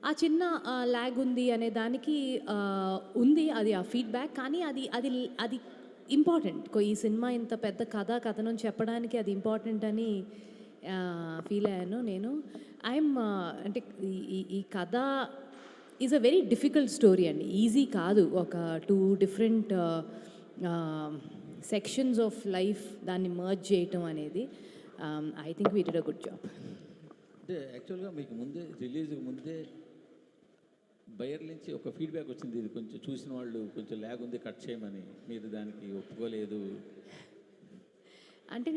ఆ చిన్న లాగ్ ఉంది అనే దానికి ఉంది అది ఆ ఫీడ్‌బ్యాక్. కానీ అది అది అది ఇంపార్టెంట్. ఈ సినిమా ఇంత పెద్ద కథనం చెప్పడానికి అది ఇంపార్టెంట్ అని ఫీల్ అయ్యాను నేను. అంటే ఈ ఈ ఈ కథ is a very difficult story అండి. ఈజీ కాదు. ఒక 2 డిఫరెంట్ సెక్షన్స్ ఆఫ్ లైఫ్ దాన్ని మర్జ్ చేయటం అనేది. I think we did a good job. అంటే యాక్చువల్గా మీకు ముందే రిలీజ్కి ముందే బయర్ నుంచి ఒక ఫీడ్బ్యాక్ వచ్చింది, ఇది కొంచెం చూసిన వాళ్ళు కొంచెం ల్యాగ్ ఉంది కట్ చేయమని, మీరు దానికి ఒప్పుకోలేదు. అంటే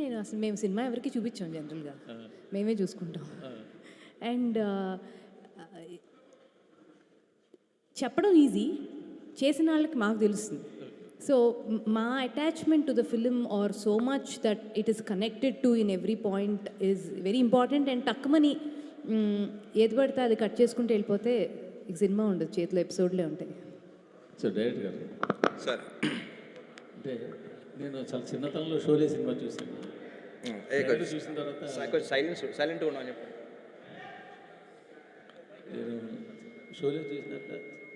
మేము సినిమా ఎవరికి చూపించాం జనరల్గా, మేమే చూసుకుంటాం. అండ్ చెప్పడం ఈజీ, చేసిన వాళ్ళకి మాకు తెలుస్తుంది. సో మా attachment to the film are so much that it is connected to in every point is very important. And తక్కువని ఏది పడితే అది కట్ చేసుకుంటూ వెళ్ళిపోతే సినిమా ఉండదు, చేతిలో ఎపిసోడ్లే ఉంటాయి. సో డైరెక్ట్ గారు సార్, అంటే నేను చాలా చిన్నతనంలో షోలే సినిమా చూసాను. చూసిన తర్వాత సైలెంట్ ఉన్నాను చెప్పండి. నేను షోలే చూసినాక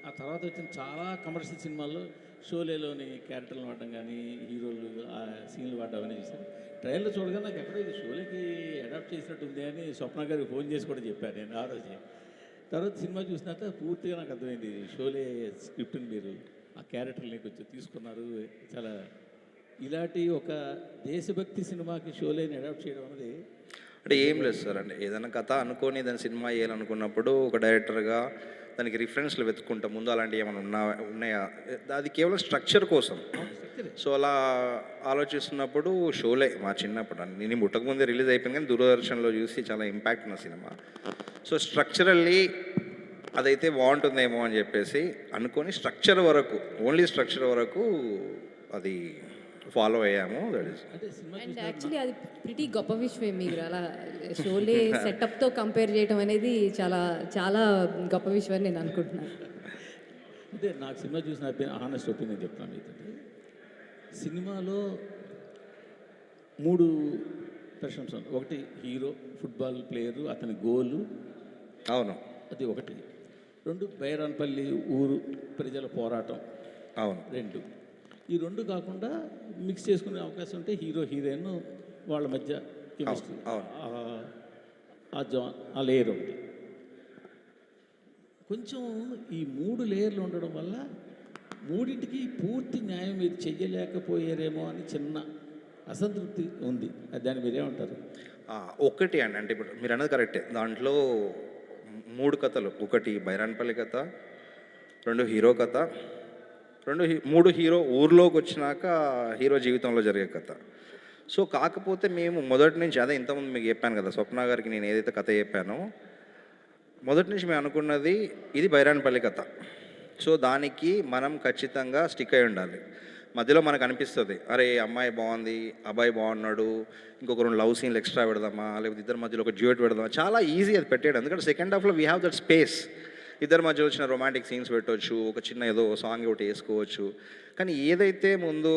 ఆ తర్వాత వచ్చిన చాలా కమర్షియల్ సినిమాల్లో షోలేలోని క్యారెక్టర్లు వాడడం కానీ, హీరోలు ఆ సీన్లు వాడడం అవన్నీ చూసాను. ట్రైలర్ చూడగా నాకు ఎక్కడో ఇది షోలేకి అడాప్ట్ చేసినట్టు ఉంది అని స్వప్న గారికి ఫోన్ చేసి కూడా చెప్పాను నేను ఆ రోజే. తర్వాత సినిమా చూసినాక పూర్తిగా నాకు అర్థమైంది, షోలే స్క్రిప్ట్ని మీరు ఆ క్యారెక్టర్ని కొంచెం తీసుకున్నారు. చాలా ఇలాంటి ఒక దేశభక్తి సినిమాకి షోలేని అడాప్ట్ చేయడం అనేది అంటే ఏం లేదు సార్. అంటే ఏదైనా కథ అనుకొని దాని సినిమా వేయాలనుకున్నప్పుడు ఒక డైరెక్టర్గా దానికి రిఫరెన్స్లు వెతుక్కుంటాం ముందు, అలాంటివి ఏమైనా ఉన్నాయా, అది కేవలం స్ట్రక్చర్ కోసం. సో అలా ఆలోచిస్తున్నప్పుడు షోలే మా చిన్నప్పుడు, నేను ముట్టకముందే రిలీజ్ అయిపోయింది కానీ దూరదర్శన్లో చూసి చాలా ఇంపాక్ట్ ఉన్న సినిమా. సో స్ట్రక్చరల్లీ అదైతే బాగుంటుందేమో అని చెప్పేసి అనుకొని స్ట్రక్చర్ వరకు, ఓన్లీ స్ట్రక్చర్ వరకు అది ఫాలో అయ్యాము. That is. అండ్ యాక్చువల్లీ అది ప్రిటీ గొప్ప విషయం. మీరు అలా షోలే సెటప్తో కంపేర్ చేయడం అనేది చాలా చాలా గొప్ప విషయం అని నేను అనుకుంటున్నాను. అంటే నాకు సినిమా చూసిన హానెస్ట్ ఒపీనియన్ చెప్తాను మీతో. సినిమాలో 3 ప్రశంసలు. ఒకటి హీరో, ఫుట్బాల్ ప్లేయరు, అతని గోలు. అవును, అది ఒకటి. 2 బైరాన్పల్లి ఊరు ప్రజల పోరాటం. అవును. 2 ఈ 2 కాకుండా మిక్స్ చేసుకునే అవకాశం ఉంటే హీరో హీరోయిన్ వాళ్ళ మధ్య కెమిస్ట్రీ, ఆ లేయర్ ఒకటి. కొంచెం ఈ 3 లేయర్లు ఉండడం వల్ల మూడింటికి పూర్తి న్యాయం మీరు చెయ్యలేకపోయారేమో అని చిన్న అసంతృప్తి ఉంది. దాన్ని మీరేమంటారు? ఒకటి అండి, అంటే ఇప్పుడు మీరు అన్నది కరెక్టే. దాంట్లో 3 కథలు, ఒకటి బైరాన్పల్లి కథ, 2 హీరో కథ, 3 హీరో ఊర్లోకి వచ్చినాక హీరో జీవితంలో జరిగే కథ. సో కాకపోతే మేము మొదటి నుంచి, అదే ఇంతకుముందు మీకు చెప్పాను కదా, స్వప్న గారికి నేను ఏదైతే కథ చెప్పానో మొదటి నుంచి మేము అనుకున్నది ఇది బైరాన్పల్లి కథ. సో దానికి మనం ఖచ్చితంగా స్టిక్ అయి ఉండాలి. మధ్యలో మనకు అనిపిస్తుంది, అరే అమ్మాయి బాగుంది, అబ్బాయి బాగున్నాడు, ఇంకొక 2 లవ్ సీన్లు ఎక్స్ట్రా పెడదామా, లేకపోతే ఇద్దరి మధ్యలో ఒక డ్యూయట్ పెడదామా. చాలా ఈజీ అది పెట్టేయడం, ఎందుకంటే సెకండ్ హాఫ్లో వీ హ్యావ్ దట్ స్పేస్. ఇద్దరి మధ్య వచ్చిన రొమాంటిక్ సీన్స్ పెట్టవచ్చు, ఒక చిన్న ఏదో సాంగ్ ఒకటి వేసుకోవచ్చు. కానీ ఏదైతే ముందు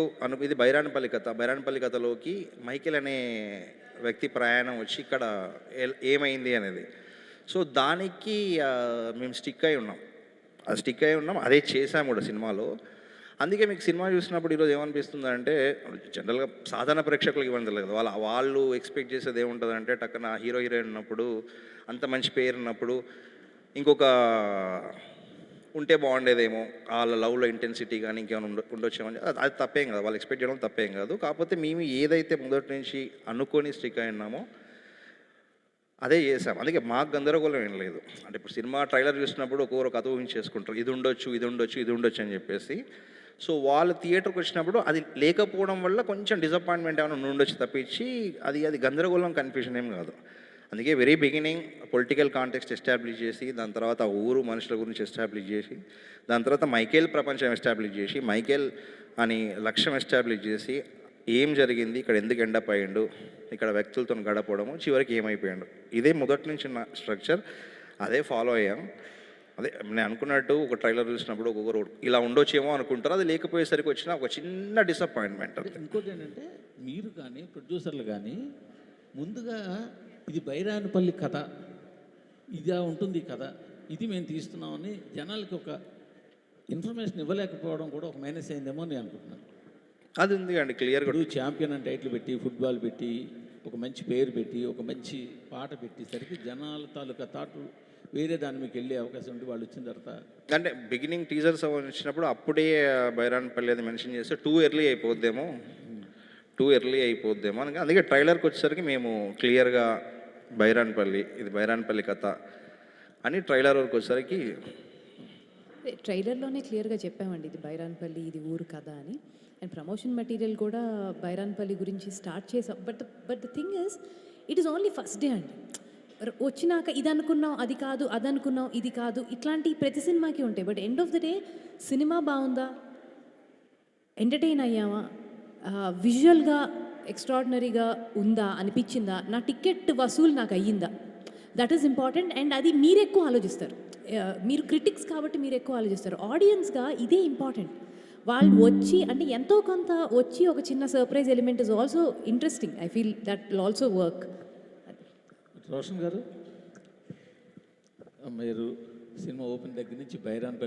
ఇది బైరాన్పల్లి కథ, బైరాన్పల్లి కథలోకి మైకేల్ అనే వ్యక్తి ప్రయాణం వచ్చి ఇక్కడ ఏమైంది అనేది. సో దానికి మేము స్టిక్ అయి ఉన్నాం, అదే చేసాము కూడా సినిమాలో. అందుకే మీకు సినిమా చూసినప్పుడు ఈరోజు ఏమనిపిస్తుంది అంటే, జనరల్గా సాధారణ ప్రేక్షకులకు ఇవ్వడం తెలియదు కదా, వాళ్ళు ఎక్స్పెక్ట్ చేసేది ఏముంటుంది అంటే, టక్కన హీరో హీరోయిన్ ఉన్నప్పుడు, అంత మంచి పేరు ఉన్నప్పుడు ఇంకొక ఉంటే బాగుండేదేమో, వాళ్ళ లవ్లో ఇంటెన్సిటీ కానీ ఇంకేమైనా ఉండొచ్చేమని. అది తప్పేం కాదు, వాళ్ళు ఎక్స్పెక్ట్ చేయడం తప్పేం కాదు. కాకపోతే మేము ఏదైతే మొదటి నుంచి అనుకొని స్టిక్ అయి ఉన్నామో అదే చేసాం. అందుకే మాకు గందరగోళం ఏం లేదు. అంటే ఇప్పుడు సినిమా ట్రైలర్ చూసినప్పుడు ఒక్కొక్కరు కథ ఊహించేసుకుంటారు, ఇది ఉండొచ్చు అని చెప్పేసి. సో వాళ్ళు థియేటర్కి వచ్చినప్పుడు అది లేకపోవడం వల్ల కొంచెం డిసప్పాయింట్మెంట్ ఏమైనా ఉండొచ్చు తప్పించి అది గందరగోళం, కన్ఫ్యూజన్ ఏం కాదు. అందుకే very beginning political context establish చేసి, దాని తర్వాత ఊరు మనుషుల గురించి ఎస్టాబ్లిష్ చేసి, దాని తర్వాత మైకేల్ ప్రపంచం ఎస్టాబ్లిష్ చేసి, మైకేల్ అని లక్ష్యం ఎస్టాబ్లిష్ చేసి, ఏం జరిగింది ఇక్కడ, ఎందుకు ఎండప్ అయ్యిండు, ఇక్కడ వ్యక్తులతో గడపడము, చివరికి ఏమైపోయాడు, ఇదే మొదటి నుంచి ఉన్న స్ట్రక్చర్. అదే ఫాలో అయ్యాం. అదే నేను అనుకున్నట్టు ఒక ట్రైలర్ చూసినప్పుడు ఒక్కొక్కరు ఇలా ఉండొచ్చేమో అనుకుంటారు, అది లేకపోయేసరికి వచ్చిన ఒక చిన్న డిసప్పాయింట్మెంట్. ఇంకోటి ఏంటంటే, మీరు కానీ ప్రొడ్యూసర్లు కానీ ముందుగా ఇది బైరాన్పల్లి కథ, ఇదా ఉంటుంది కథ ఇది మేము తీస్తున్నామని జనాలకి ఒక ఇన్ఫర్మేషన్ ఇవ్వలేకపోవడం కూడా ఒక మైనస్ అయిందేమో అని నేను అనుకుంటున్నాను. అది ఉంది అండి క్లియర్గా. ఇప్పుడు ఛాంపియన్ అని టైటిల్ పెట్టి ఫుట్బాల్ పెట్టి ఒక మంచి పేరు పెట్టి ఒక మంచి పాట పెట్టేసరికి జనాల తాలూకా థాట్ వేరే దాని మీకు వెళ్ళే అవకాశం ఉంటే వాళ్ళు వచ్చిన తర్వాత అంటే బిగినింగ్ టీజర్స్ వచ్చినప్పుడు అప్పుడే బైరాన్పల్లి అది మెన్షన్ చేస్తే టూ ఎర్లీ అయిపోద్దేమో అని. అందుకే ట్రైలర్కి వచ్చేసరికి మేము క్లియర్గా బైరాన్పల్లి, ఇది బైరాన్పల్లి కథ అని ట్రైలర్ వరకు వచ్చేసరికి ట్రైలర్లోనే క్లియర్గా చెప్పామండి ఇది బైరాన్పల్లి, ఇది ఊరు కథ అని. అండ్ ప్రమోషన్ మెటీరియల్ కూడా బైరాన్పల్లి గురించి స్టార్ట్ చేసాం. But the thing is it is only first day అండి. వచ్చినాక ఇది అనుకున్నాం అది కాదు, అది అనుకున్నాం ఇది కాదు, ఇట్లాంటి ప్రతి సినిమాకి ఉంటాయి. But end of the day cinema బాగుందా, ఎంటర్టైన్ అయ్యామా, విజువల్గా ఎక్స్ట్రాడినరీగా ఉందా, అనిపించిందా, నా టికెట్ వసూలు నాకు అయ్యిందా, దట్ ఈస్ ఇంపార్టెంట్. అండ్ అది మీరు ఎక్కువ ఆలోచిస్తారు. మీరు క్రిటిక్స్ కాబట్టి మీరు ఎక్కువ ఆలోచిస్తారు. ఆడియన్స్గా ఇదే ఇంపార్టెంట్. వాళ్ళు వచ్చి అంటే ఎంతో కొంత వచ్చి ఒక చిన్న surprise element is also interesting. I feel that will also work. Roshan గారు, మీరు సినిమా ఓపెన్ దగ్గర నుంచి బైరాన్పల్లి